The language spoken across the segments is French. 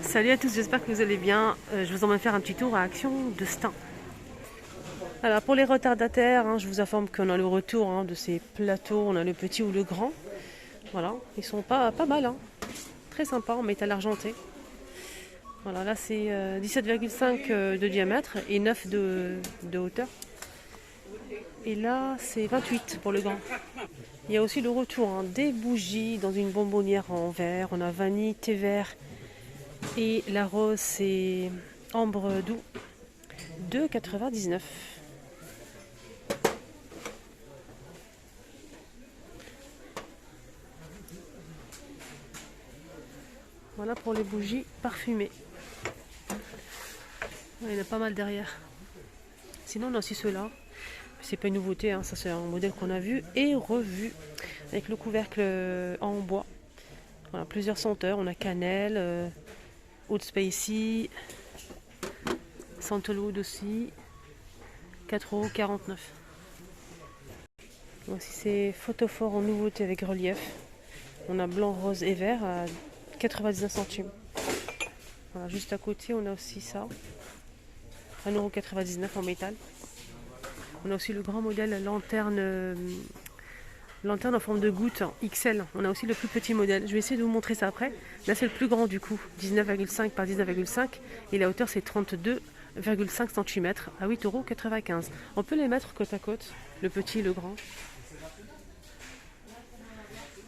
Salut à tous, j'espère que vous allez bien. Je vous emmène faire un petit tour à Action de Stein. Alors pour les retardataires, je vous informe qu'on a le retour de ces plateaux. On a le petit ou le grand. Voilà, ils sont pas mal, très sympa en métal argenté. Voilà, là c'est 17,5 de diamètre et 9 de hauteur. Et là c'est 28 pour le grand. Il y a aussi le retour des bougies dans une bonbonnière en verre. On a vanille, thé vert et la rose c'est ambre doux. 2,99. Voilà pour les bougies parfumées. Il y en a pas mal derrière. Sinon on a aussi ceux-là. C'est pas une nouveauté, ça c'est un modèle qu'on a vu et revu. Avec le couvercle en bois. Voilà, plusieurs senteurs. On a cannelle, Old Spacey, Sandalwood aussi. 4,49 €. Voici ces photophores en nouveauté avec relief. On a blanc, rose et vert à 99 centimes. Voilà, juste à côté, on a aussi ça. 1,99 € en métal. On a aussi le grand modèle lanterne en forme de goutte XL. On a aussi le plus petit modèle. Je vais essayer de vous montrer ça après. Là, c'est le plus grand du coup. 19,5 par 19,5. Et la hauteur, c'est 32,5 cm à 8,95 €. On peut les mettre côte à côte, le petit et le grand.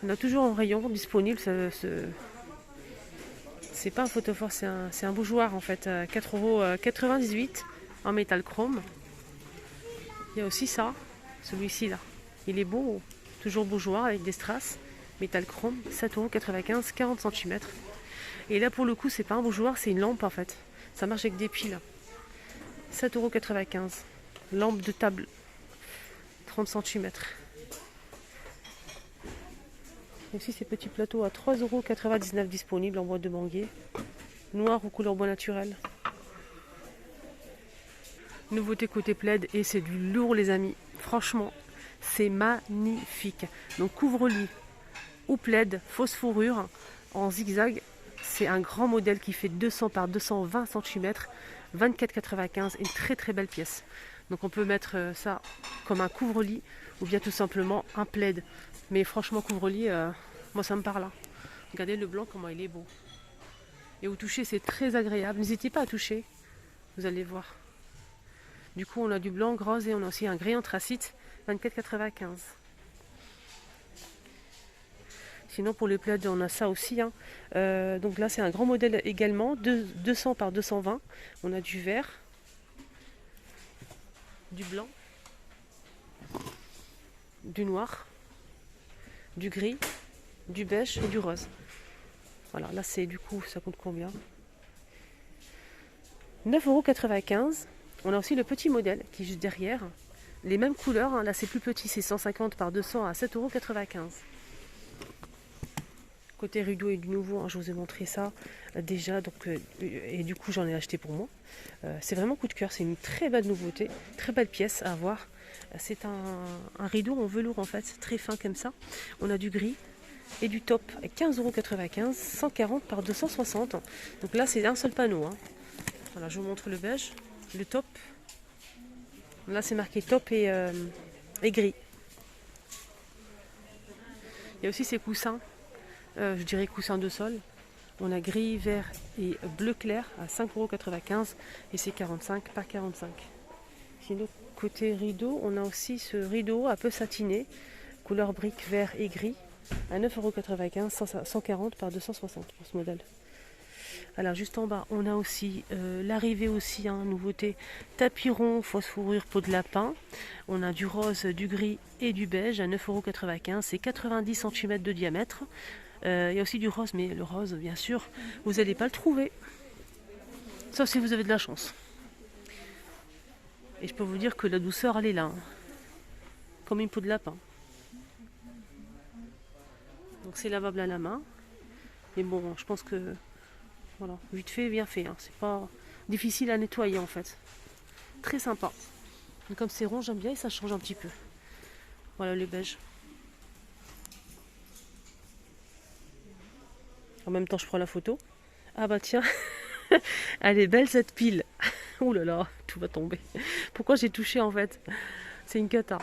On a toujours un rayon disponible. C'est pas un photophore, c'est un bougeoir en fait. 4,98 € en métal chrome. Il y a aussi ça, celui-ci là. Il est beau, toujours bougeoir avec des strass. Métal chrome, 7,95 €, 40 cm. Et là pour le coup, c'est pas un bougeoir, c'est une lampe en fait. Ça marche avec des piles. 7,95 €. Lampe de table, 30 cm. Et aussi ces petits plateaux à 3,99 € disponibles en bois de manguier. Noir ou couleur bois naturel. Nouveauté côté plaid et c'est du lourd les amis. Franchement, c'est magnifique. Donc couvre-lit ou plaid, fausse fourrure en zigzag. C'est un grand modèle qui fait 200 par 220 cm, 24,95 €. Une très très belle pièce. Donc on peut mettre ça comme un couvre-lit ou bien tout simplement un plaid. Mais franchement couvre-lit, moi ça me parle. Regardez le blanc comment il est beau. Et au toucher c'est très agréable. N'hésitez pas à toucher, vous allez voir. Du coup, on a du blanc, rose et on a aussi un gris anthracite, 24,95 €. Sinon, pour les plaids, on a ça aussi. Donc là, c'est un grand modèle également, 200 par 220. On a du vert, du blanc, du noir, du gris, du beige et du rose. Voilà, là, c'est du coup, ça coûte combien? 9,95 €. On a aussi le petit modèle qui est juste derrière. Les mêmes couleurs, là c'est plus petit, c'est 150 par 200 à 7,95 €. Côté rideau et du nouveau, je vous ai montré ça déjà, donc, et du coup j'en ai acheté pour moi. C'est vraiment coup de cœur, c'est une très belle nouveauté, très belle pièce à avoir. C'est un rideau en velours en fait, très fin comme ça. On a du gris et du top à 15,95 €, 140 par 260. Donc là c'est un seul panneau. Voilà, je vous montre le beige. Le top, là c'est marqué top et gris. Il y a aussi ces coussins, je dirais coussins de sol. On a gris, vert et bleu clair à 5,95 € et c'est 45 par 45. Sinon, côté rideau, on a aussi ce rideau un peu satiné, couleur brique vert et gris à 9,95 €, 140 par 260 pour ce modèle. Alors juste en bas, on a aussi l'arrivée aussi, nouveauté, tapis rond, fausse fourrure, peau de lapin. On a du rose, du gris et du beige à 9,95 €. C'est 90 cm de diamètre. Il y a aussi du rose, mais le rose, bien sûr, vous n'allez pas le trouver. Sauf si vous avez de la chance. Et je peux vous dire que la douceur, elle est là. Comme une peau de lapin. Donc c'est lavable à la main. Mais bon, je pense que... Voilà, vite fait, bien fait. C'est pas difficile à nettoyer en fait. Très sympa. Et comme c'est rond, j'aime bien et ça change un petit peu. Voilà le beige. En même temps, je prends la photo. Ah bah tiens, elle est belle cette pile. Ouh là là, tout va tomber. Pourquoi j'ai touché en fait? C'est une cata.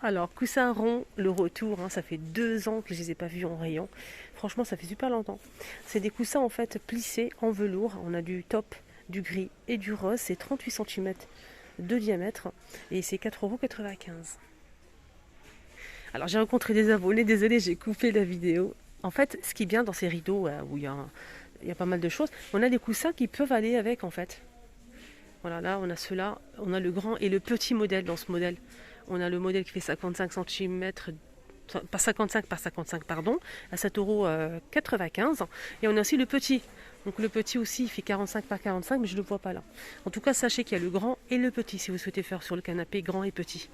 Alors, coussin rond, le retour, hein, ça fait 2 ans que je les ai pas vus en rayon. Franchement, ça fait super longtemps. C'est des coussins en fait plissés en velours. On a du top, du gris et du rose. C'est 38 cm de diamètre et c'est 4,95 €. Alors, j'ai rencontré des abonnés, désolé, j'ai coupé la vidéo. En fait, ce qui est bien dans ces rideaux où il y a pas mal de choses, on a des coussins qui peuvent aller avec en fait. Voilà, là on a ceux-là, on a le grand et le petit modèle dans ce modèle. On a le modèle qui fait 55 cm, pas 55 par 55, pardon, à 7,95 €. Et on a aussi le petit. Donc le petit aussi, il fait 45 par 45, mais je ne le vois pas là. En tout cas, sachez qu'il y a le grand et le petit, si vous souhaitez faire sur le canapé grand et petit.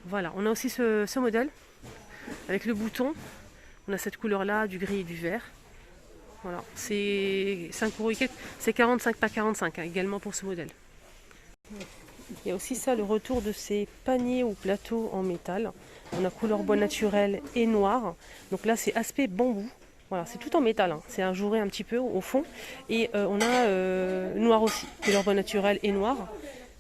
Voilà, on a aussi ce modèle, avec le bouton. On a cette couleur-là, du gris et du vert. Voilà, c'est 5 € et quelques. C'est 45 par 45, hein, également pour ce modèle. Il y a aussi ça, le retour de ces paniers ou plateaux en métal. On a couleur bois naturel et noir. Donc là, c'est aspect bambou. Voilà, c'est tout en métal, hein. C'est ajouré un petit peu au fond. Et on a noir aussi, couleur bois naturel et noir.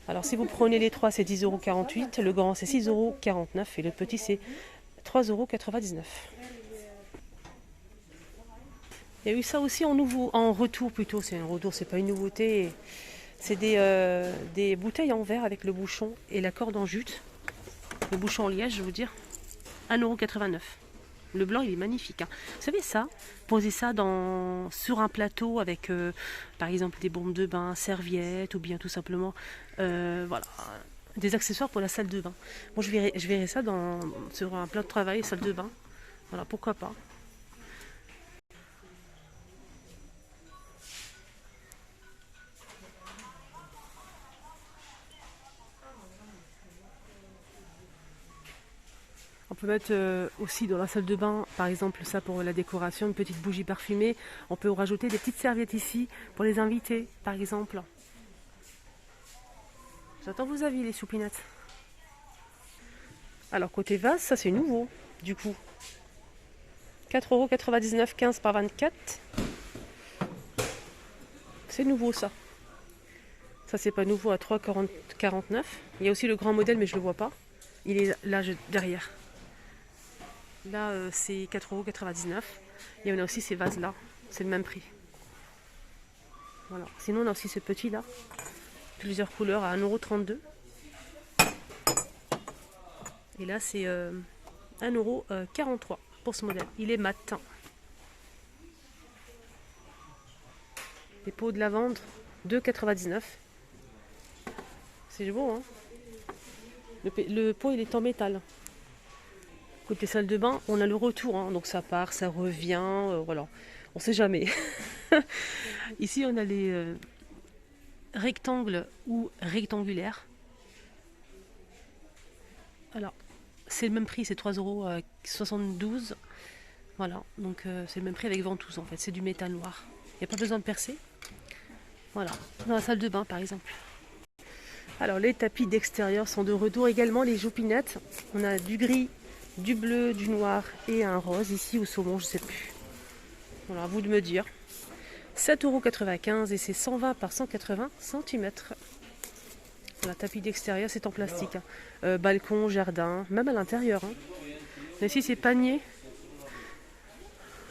Alors si vous prenez les trois, c'est 10,48 €. Le grand, c'est 6,49 € et le petit, c'est 3,99 €. Il y a eu ça aussi en retour plutôt. C'est un retour, c'est pas une nouveauté. C'est des bouteilles en verre avec le bouchon et la corde en jute. Le bouchon en liège, je veux dire. 1,89 €. Le blanc, il est magnifique, hein. Vous savez ça? Poser ça sur un plateau avec, par exemple, des bombes de bain, serviettes ou bien tout simplement, voilà, des accessoires pour la salle de bain. Bon, je verrai ça sur un plat de travail, salle de bain. Voilà, pourquoi pas. On peut mettre aussi dans la salle de bain, par exemple, ça pour la décoration, une petite bougie parfumée. On peut rajouter des petites serviettes ici pour les invités, par exemple. J'attends vos avis, les choupinettes. Alors, côté vase, ça c'est nouveau, du coup. 4,99 €, 15 par 24. C'est nouveau, ça. Ça, c'est pas nouveau à 3,49 €. Il y a aussi le grand modèle, mais je le vois pas. Il est là, derrière. Là, c'est 4,99 €. Et on a aussi ces vases-là. C'est le même prix. Voilà. Sinon, on a aussi ce petit-là. Plusieurs couleurs à 1,32 €. Et là, c'est 1,43 € pour ce modèle. Il est mat. Les pots de lavande, 2,99 €. C'est beau, hein? Le pot, il est en métal. Côté salle de bain, on a le retour, hein, donc ça part, ça revient, voilà. On sait jamais. Ici, on a les rectangles ou rectangulaires. Alors, c'est le même prix, c'est 3,72 €. Voilà, donc c'est le même prix avec ventouse en fait, c'est du métal noir. Il n'y a pas besoin de percer. Voilà, dans la salle de bain par exemple. Alors, les tapis d'extérieur sont de retour également, les joupinettes. On a du gris, du bleu, du noir et un rose ici au saumon, je sais plus. Voilà, à vous de me dire. 7,95 € et c'est 120 par 180 cm. Voilà, tapis d'extérieur, c'est en plastique, hein. Balcon, jardin, même à l'intérieur, hein. Mais ici, c'est panier.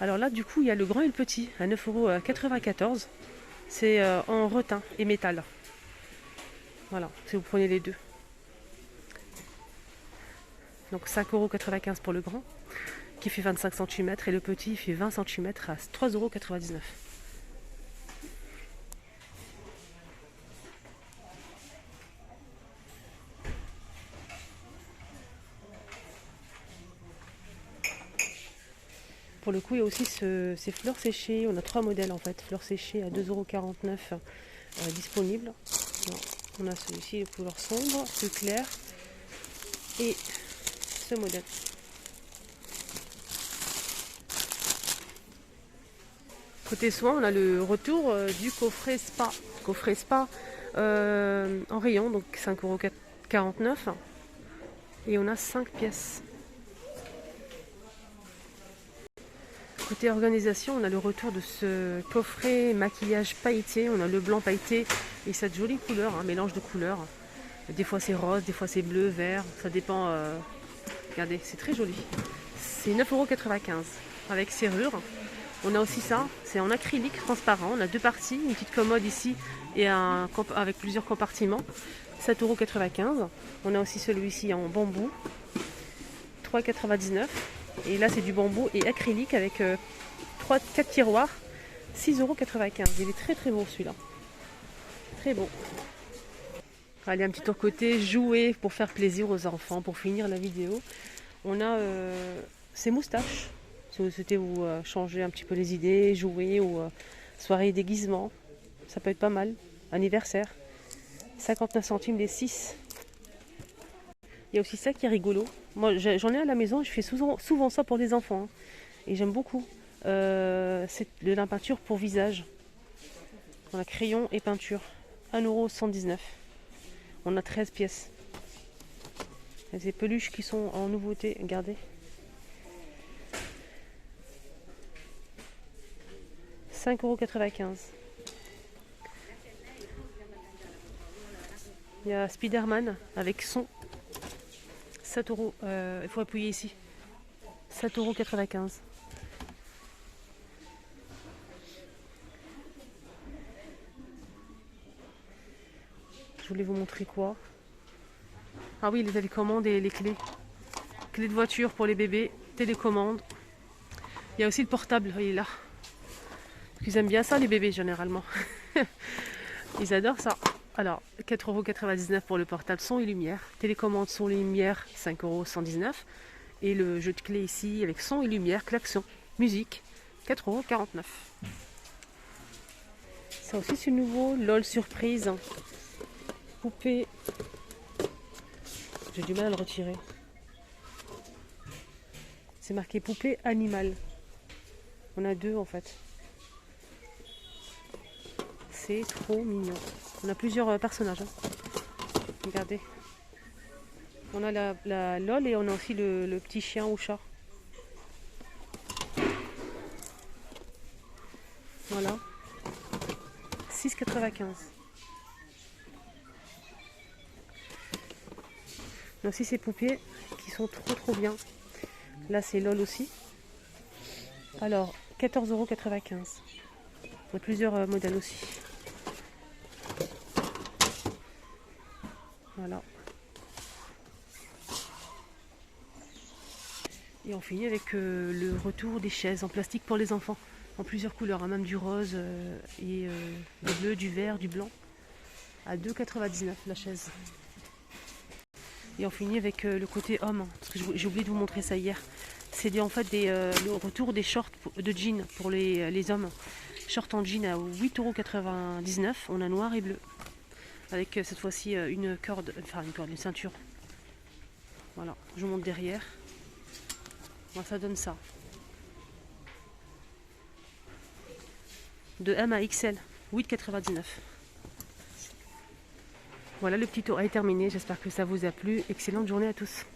Alors là, du coup, il y a le grand et le petit à 9,94 €. C'est en rotin et métal. Voilà, si vous prenez les deux. Donc 5,95 € pour le grand, qui fait 25 cm, et le petit, il fait 20 cm à 3,99 €. Pour le coup, il y a aussi ces fleurs séchées. On a 3 modèles en fait. Fleurs séchées à 2,49 € disponibles. Non, on a celui-ci, les couleurs sombres, plus clair. Et ce modèle. Côté soin, on a le retour du coffret spa. Coffret spa en rayon, donc 5,49 €. Et on a 5 pièces. Côté organisation, on a le retour de ce coffret maquillage pailleté. On a le blanc pailleté et cette jolie couleur, un mélange de couleurs. Des fois c'est rose, des fois c'est bleu, vert, ça dépend. Regardez, c'est très joli. C'est 9,95 € avec serrure. On a aussi ça, c'est en acrylique transparent. On a deux parties, une petite commode ici et avec plusieurs compartiments. 7,95 €. On a aussi celui-ci en bambou, 3,99 €. Et là, c'est du bambou et acrylique avec 4 tiroirs, 6,95 €. Il est très très beau celui-là. Très beau. Allez, un petit tour côté jouets pour faire plaisir aux enfants, pour finir la vidéo. On a ces moustaches. Si vous souhaitez vous changer un petit peu les idées, jouer ou soirée déguisement, ça peut être pas mal. Anniversaire, 59 centimes les 6. Il y a aussi ça qui est rigolo. Moi j'en ai à la maison, je fais souvent ça pour les enfants. Hein. Et j'aime beaucoup. C'est de la peinture pour visage. On a crayon et peinture. 1,119 €. On a 13 pièces. Il y a des peluches qui sont en nouveauté. Regardez. 5,95 €. Il y a Spider-Man avec son. 7 €. Il faut appuyer ici. 7,95 €. Je voulais vous montrer quoi. Ah oui, les télécommandes et les clés. Clés de voiture pour les bébés, télécommande. Il y a aussi le portable, il est là. Ils aiment bien ça les bébés généralement. Ils adorent ça. Alors, 4,99 € pour le portable son et lumière. Télécommande son et lumière, 5,119 €. Et le jeu de clés ici avec son et lumière, klaxon, musique, 4,49 €. Ça aussi c'est nouveau, LOL surprise. Poupée. J'ai du mal à le retirer. C'est marqué poupée animale. On a deux en fait. C'est trop mignon. On a plusieurs personnages. Hein. Regardez. On a la LOL et on a aussi le petit chien ou chat. Voilà. 6,95 €. On a aussi ces poupées qui sont trop bien. Là c'est LOL aussi. Alors 14,95 €. Il y a plusieurs modèles aussi. Voilà. Et on finit avec le retour des chaises en plastique pour les enfants. En plusieurs couleurs, hein, même du rose et du bleu, du vert, du blanc. À 2,99 € la chaise. Et on finit avec le côté homme, hein, parce que j'ai oublié de vous montrer ça hier. C'est en fait le retour des shorts de jeans pour les hommes. Short en jean à 8,99 €. On a noir et bleu. Avec cette fois-ci une ceinture. Voilà, je vous montre derrière. Moi, ça donne ça. De M à XL, 8,99 €. Voilà, le petit tour est terminé. J'espère que ça vous a plu. Excellente journée à tous.